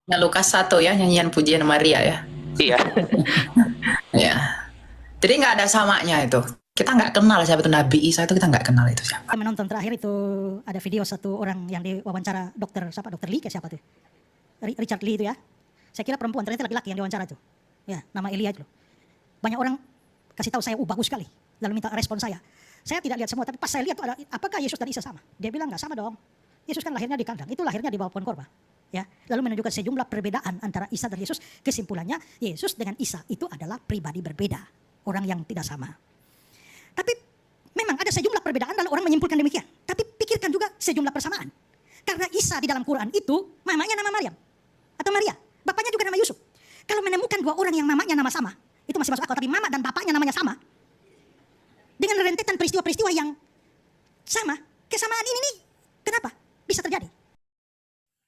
Nah, Lukas 1 ya, nyanyian pujian Maria ya. Iya. Ya. Jadi nggak ada samanya itu. Kita nggak kenal siapa itu Nabi Isa, itu kita nggak kenal itu siapa. Saya menonton terakhir itu ada video satu orang yang diwawancara dokter Lee, siapa tuh? Richard Lee itu ya. Saya kira perempuan, ternyata laki-laki yang diwawancara itu. Ya, nama Elia itu loh. Banyak orang kasih tahu saya, bagus sekali. Lalu minta respon saya. Saya tidak lihat semua, tapi pas saya lihat tuh ada, apakah Yesus dan Isa sama? Dia bilang nggak sama dong. Yesus kan lahirnya di kandang, itu lahirnya di bawah pohon korma. Ya, lalu menunjukkan sejumlah perbedaan antara Isa dan Yesus. Kesimpulannya, Yesus dengan Isa itu adalah pribadi berbeda, orang yang tidak sama. Tapi memang ada sejumlah perbedaan lalu orang menyimpulkan demikian. Tapi pikirkan juga sejumlah persamaan. Karena Isa di dalam Quran itu mamanya nama Maryam atau Maria, bapaknya juga nama Yusuf. Kalau menemukan dua orang yang mamanya nama sama, itu masih masuk akal. Tapi mama dan bapaknya namanya sama, dengan rentetan peristiwa-peristiwa yang sama, kesamaan ini nih, kenapa bisa terjadi?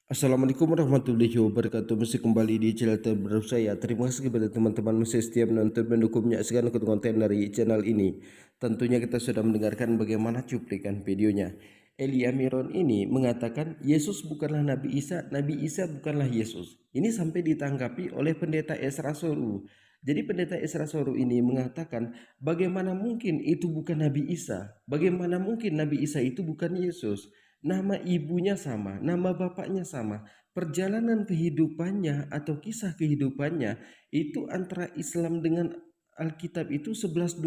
Assalamualaikum warahmatullahi wabarakatuh. Masih kembali di channel terbaru saya. Terima kasih kepada teman-teman masih setiap menonton, mendukung, menyaksikan konten dari channel ini. Tentunya kita sudah mendengarkan bagaimana cuplikan videonya. Elia Miron ini mengatakan Yesus bukanlah Nabi Isa bukanlah Yesus. Ini sampai ditanggapi oleh pendeta Esra Soru. Jadi pendeta Esra Soru ini mengatakan bagaimana mungkin itu bukan Nabi Isa? Bagaimana mungkin Nabi Isa itu bukan Yesus? Nama ibunya sama, nama bapaknya sama, perjalanan kehidupannya atau kisah kehidupannya itu antara Islam dengan Alkitab itu 11-12.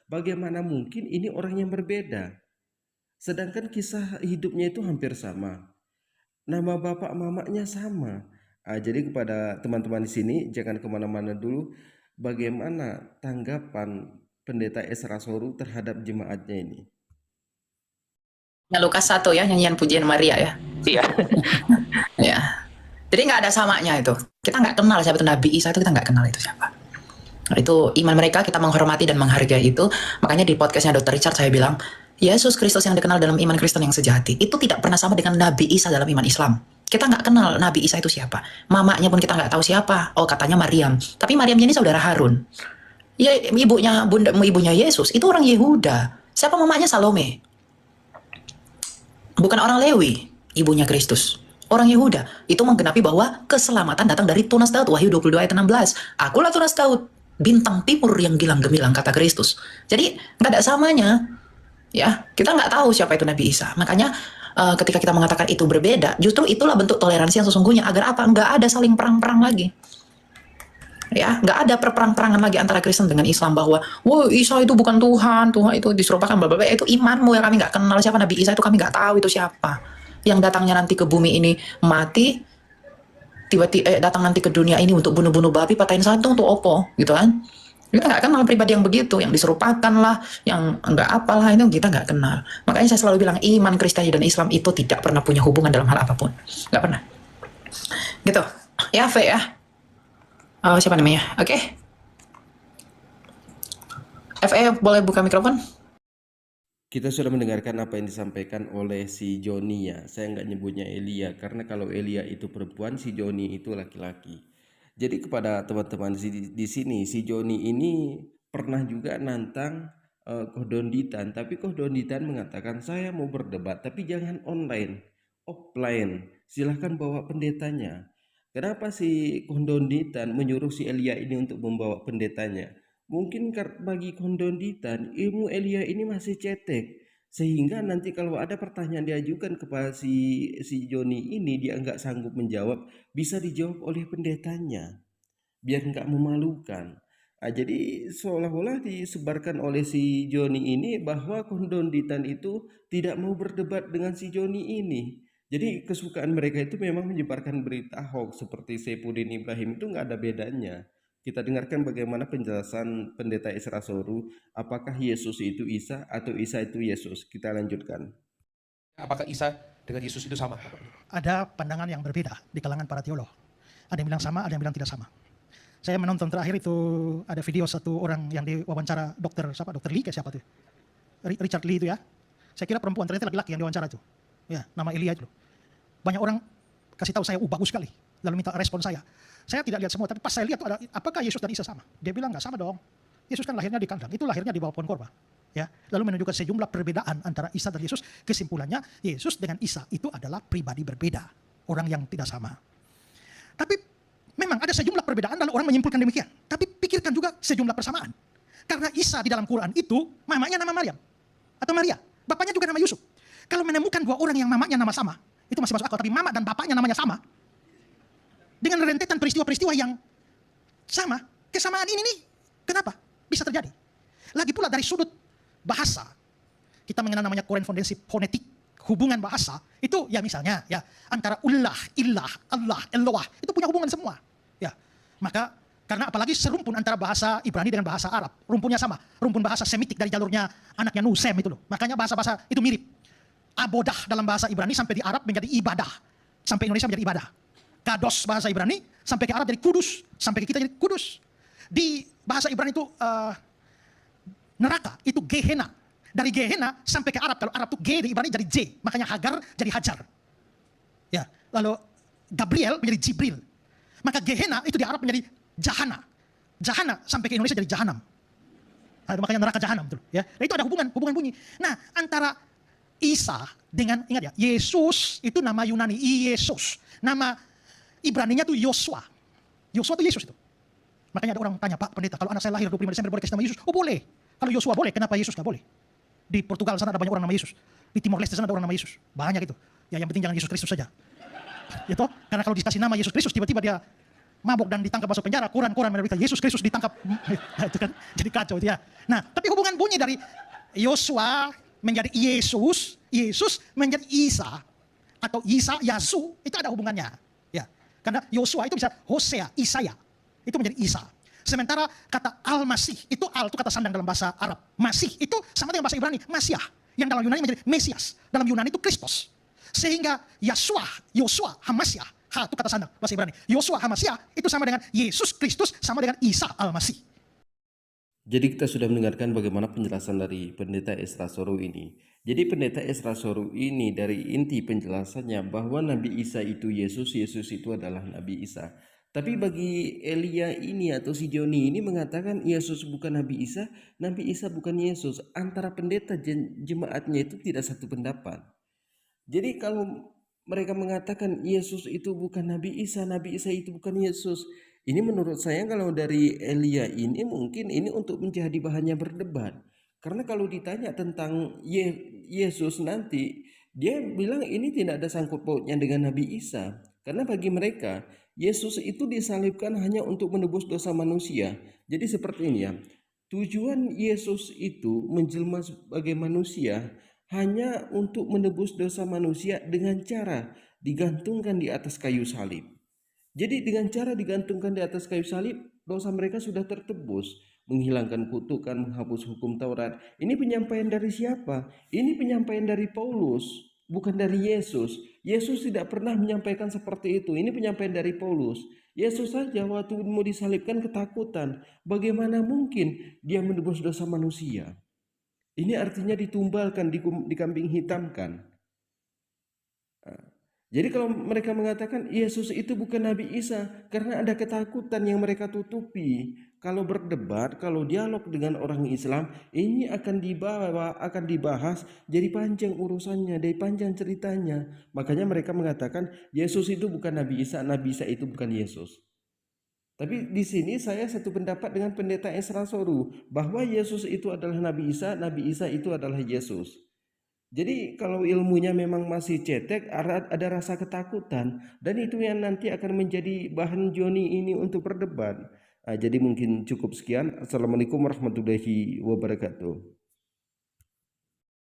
Bagaimana mungkin ini orang yang berbeda? Sedangkan kisah hidupnya itu hampir sama. Nama bapak mamanya sama. Jadi kepada teman-teman di sini jangan kemana-mana dulu. Bagaimana tanggapan pendeta Esra Soru terhadap jemaatnya ini? Nah, Lukas 1 ya, nyanyian pujian Maria ya. Iya. Ya. Jadi nggak ada samanya itu. Kita nggak kenal siapa itu Nabi Isa, itu kita nggak kenal itu siapa. Nah, itu iman mereka, kita menghormati dan menghargai itu. Makanya di podcastnya Dr. Richard saya bilang, Yesus Kristus yang dikenal dalam iman Kristen yang sejati itu tidak pernah sama dengan Nabi Isa dalam iman Islam. Kita nggak kenal Nabi Isa itu siapa. Mamanya pun kita nggak tahu siapa. Oh, katanya Maryam. Tapi Maryamnya ini saudara Harun. Ya, ibunya Yesus itu orang Yehuda. Siapa mamanya? Salome. Bukan orang Lewi, ibunya Kristus. Orang Yehuda itu menggenapi bahwa keselamatan datang dari tunas Daud. Wahyu 22 ayat 16. Akulah tunas Daud, bintang timur yang gilang gemilang, kata Kristus. Jadi nggak ada samanya. Ya, kita nggak tahu siapa itu Nabi Isa. Makanya ketika kita mengatakan itu berbeda, justru itulah bentuk toleransi yang sesungguhnya. Agar apa? Nggak ada saling perang-perang lagi. Ya, nggak ada perperang-perangan lagi antara Kristen dengan Islam bahwa, wah Isa itu bukan Tuhan, Tuhan itu diserupakan, blablabla. Itu imanmu yang kami nggak kenal siapa Nabi Isa itu, kami nggak tahu itu siapa. Yang datangnya nanti ke bumi ini mati, tiba-tiba datang nanti ke dunia ini untuk bunuh-bunuh babi, patahin santung untuk opo, gitu kan? Kita nggak kenal pribadi yang begitu, yang diserupakan lah, yang enggak apalah, itu kita nggak kenal. Makanya saya selalu bilang iman Kristen dan Islam itu tidak pernah punya hubungan dalam hal apapun, nggak pernah. Gitu, ya Fe ya. Oh, siapa namanya? Oke. FE boleh buka mikrofon? Kita sudah mendengarkan apa yang disampaikan oleh si Joni ya. Saya nggak nyebutnya Elia karena kalau Elia itu perempuan, si Joni itu laki-laki. Jadi kepada teman-teman di sini, si Joni ini pernah juga nantang Kohdonditan, tapi Kohdonditan mengatakan saya mau berdebat, tapi jangan online, offline. Silahkan bawa pendetanya. Kenapa si Kohdonditan menyuruh si Elia ini untuk membawa pendetanya? Mungkin bagi Kondonditan ilmu Elia ini masih cetek, sehingga nanti kalau ada pertanyaan diajukan kepada si Joni ini dia nggak sanggup menjawab, bisa dijawab oleh pendetanya biar nggak memalukan. Jadi seolah-olah disebarkan oleh si Joni ini bahwa Kondonditan itu tidak mau berdebat dengan si Joni ini. Jadi kesukaan mereka itu memang menyebarkan berita hoax seperti Saifuddin Ibrahim, itu nggak ada bedanya. Kita dengarkan bagaimana penjelasan pendeta Esra Soru, apakah Yesus itu Isa atau Isa itu Yesus. Kita lanjutkan. Apakah Isa dengan Yesus itu sama? Ada pandangan yang berbeda di kalangan para teolog. Ada yang bilang sama, ada yang bilang tidak sama. Saya menonton terakhir itu ada video satu orang yang diwawancara dokter Lee, siapa tuh? Richard Lee itu ya. Saya kira perempuan, ternyata laki-laki yang diwawancara itu. Ya, nama Elia itu loh. Banyak orang kasih tahu saya, bagus sekali. Lalu minta respon saya. Saya tidak lihat semua, tapi pas saya lihat ada, apakah Yesus dan Isa sama? Dia bilang nggak sama dong. Yesus kan lahirnya di kandang, itu lahirnya di bawah pohon korma. Ya, lalu menunjukkan sejumlah perbedaan antara Isa dan Yesus. Kesimpulannya, Yesus dengan Isa itu adalah pribadi berbeda, orang yang tidak sama. Tapi memang ada sejumlah perbedaan lalu orang menyimpulkan demikian. Tapi pikirkan juga sejumlah persamaan. Karena Isa di dalam Quran itu mamanya nama Maryam atau Maria, bapaknya juga nama Yusuf. Kalau menemukan dua orang yang mamanya nama sama, itu masih masuk akal. Tapi mama dan bapaknya namanya sama, dengan rentetan peristiwa-peristiwa yang sama, kesamaan ini nih, kenapa bisa terjadi? Lagi pula dari sudut bahasa, kita mengenal namanya korespondensi fonetik, hubungan bahasa itu ya misalnya ya antara ullah, illah, Allah, Eloah itu punya hubungan semua. Ya, maka karena apalagi serumpun antara bahasa Ibrani dengan bahasa Arab, rumpunnya sama, rumpun bahasa Semitik dari jalurnya anaknya Nuh, Sem itu loh. Makanya bahasa-bahasa itu mirip. Abodah dalam bahasa Ibrani sampai di Arab menjadi ibadah, sampai Indonesia menjadi ibadah. Kados bahasa Ibrani sampai ke Arab jadi kudus, sampai ke kita jadi kudus. Di bahasa Ibrani itu neraka itu Gehenna. Dari Gehenna sampai ke Arab, kalau Arab itu G di Ibrani jadi J, makanya Hagar jadi Hajar. Ya, lalu Gabriel menjadi Jibril. Maka Gehenna itu di Arab menjadi Jahana. Jahana sampai ke Indonesia jadi Jahanam. Makanya neraka Jahanam tuh, ya. Nah, itu ada hubungan bunyi. Nah, antara Isa dengan, ingat ya, Yesus itu nama Yunani, Yesus. Nama Ibraninya tuh Yosua. Yosua itu Yesus itu. Makanya ada orang tanya, Pak Pendeta, kalau anak saya lahir 25 Desember boleh kasih nama Yesus? Oh boleh. Kalau Yosua boleh, kenapa Yesus nggak boleh? Di Portugal sana ada banyak orang nama Yesus. Di Timor Leste sana ada orang nama Yesus. Banyak itu. Ya yang penting jangan Yesus Kristus saja. Ya toh? Karena kalau dikasih nama Yesus Kristus, tiba-tiba dia mabuk dan ditangkap masuk penjara. Quran menerbitkan Yesus Kristus ditangkap. Itu kan jadi kacau itu ya. Nah, tapi hubungan bunyi dari Yosua menjadi Yesus, Yesus menjadi Isa atau Isa Yasu itu ada hubungannya. Ya. Karena Yosua itu bisa Hosea, Isaya. Itu menjadi Isa. Sementara kata Al-Masih, itu Al itu kata sandang dalam bahasa Arab. Masih itu sama dengan bahasa Ibrani, Masiah. Yang dalam Yunani menjadi Mesias. Dalam Yunani itu Kristus. Sehingga Yosua, Hamasiah. Ha itu kata sandang bahasa Ibrani. Yosua, Hamasiah itu sama dengan Yesus Kristus, sama dengan Isa Al-Masih. Jadi kita sudah mendengarkan bagaimana penjelasan dari Pendeta Esra Soru ini. Jadi Pendeta Esra Soru ini dari inti penjelasannya bahwa Nabi Isa itu Yesus, Yesus itu adalah Nabi Isa. Tapi bagi Elia ini atau si Joni ini mengatakan Yesus bukan Nabi Isa bukan Yesus. Antara pendeta jemaatnya itu tidak satu pendapat. Jadi kalau mereka mengatakan Yesus itu bukan Nabi Isa itu bukan Yesus. Ini menurut saya kalau dari Elia ini mungkin ini untuk menjadi bahannya berdebat. Karena kalau ditanya tentang Yesus nanti, dia bilang ini tidak ada sangkut pautnya dengan Nabi Isa. Karena bagi mereka, Yesus itu disalibkan hanya untuk menebus dosa manusia. Jadi seperti ini ya, tujuan Yesus itu menjelma sebagai manusia hanya untuk menebus dosa manusia dengan cara digantungkan di atas kayu salib. Jadi dengan cara digantungkan di atas kayu salib, dosa mereka sudah tertebus, menghilangkan kutukan, menghapus hukum Taurat. Ini penyampaian dari siapa? Ini penyampaian dari Paulus, bukan dari Yesus. Yesus tidak pernah menyampaikan seperti itu. Ini penyampaian dari Paulus. Yesus saja waktu mau disalibkan ketakutan. Bagaimana mungkin dia menebus dosa manusia? Ini artinya ditumbalkan, dikambing hitamkan. Jadi kalau mereka mengatakan Yesus itu bukan Nabi Isa karena ada ketakutan yang mereka tutupi. Kalau berdebat, kalau dialog dengan orang Islam, ini akan dibahas jadi panjang urusannya, jadi panjang ceritanya. Makanya mereka mengatakan Yesus itu bukan Nabi Isa itu bukan Yesus. Tapi di sini saya satu pendapat dengan Pendeta Esra Soru bahwa Yesus itu adalah Nabi Isa itu adalah Yesus. Jadi kalau ilmunya memang masih cetek, ada rasa ketakutan, dan itu yang nanti akan menjadi bahan Joni ini untuk berdebat. Jadi mungkin cukup sekian. Assalamualaikum warahmatullahi wabarakatuh.